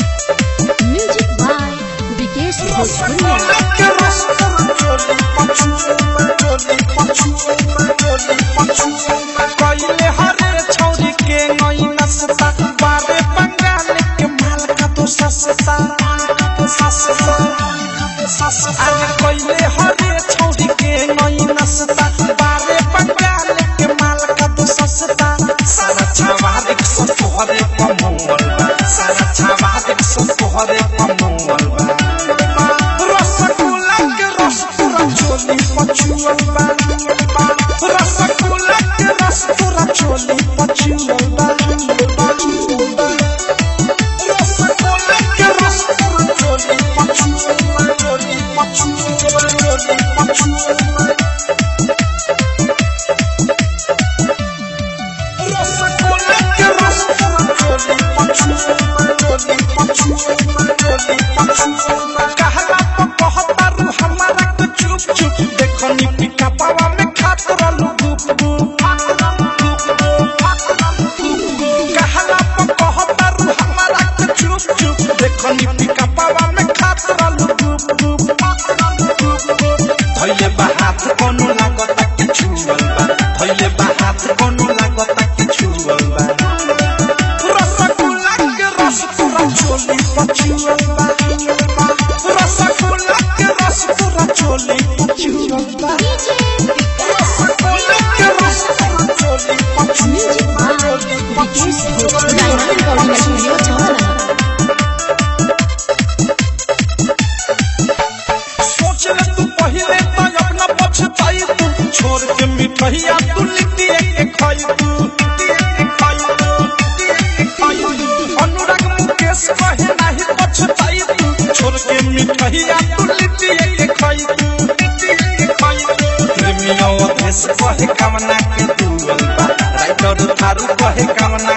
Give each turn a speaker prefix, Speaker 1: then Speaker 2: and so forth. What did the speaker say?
Speaker 1: Music by Vikesh भोजपुरिया।
Speaker 2: पहले हरे छौरी के नई नस्ता बारे बंगाल के माल का तो सस्ता अरे पहले हरे छौरी के नई नस्ता बारे बंगाल के माल का तो सस्ता सारा छावा देख सो तोहरे कमोल सारा छावा देख सो तोहरे कमोल रसगुल्ला के रस पूरा चोली पचुअल रसगुल्ला के रस पूरा चोली पचुअल रसगुल्ला के रस पूरा चोली पचुअल रसगुल्ला के रस पूरा चोली कहला तो कहता रू हमारा के चुप चुप देखो नी पिका पावा में खात रहलू गुप गुप कहला तो कहता रू हमारा के चुप चुप देखो नी पिका पावा में खात रहलू गुप गुप धइले बा हाथ कोनो लागता के छुअल बा धइले बा हाथ कोनो लागता के छुअल बा रसगुल्ला के रस पूरा चोली पचुअल बा रसगुल्ला के रस पूरा चोली पचुअल बा रसगुल्ला के रस पूरा चोली
Speaker 1: म्यूजिक बाय विकेश भोजपुरिया। रिकॉर्डिंग स्टूडियो छावला।
Speaker 2: सोच ले तू पहले तो अपना पछताई तू छोड़ के मिठैया तू लिट्टी के खाई तू अनुराग मुकेश कहे नहीं पछताई तू छोड़ के मिठैया तू लिट्टी के खाई तू प्रेमियों देश कहे कामना के तू राइटर थारू कहे कामना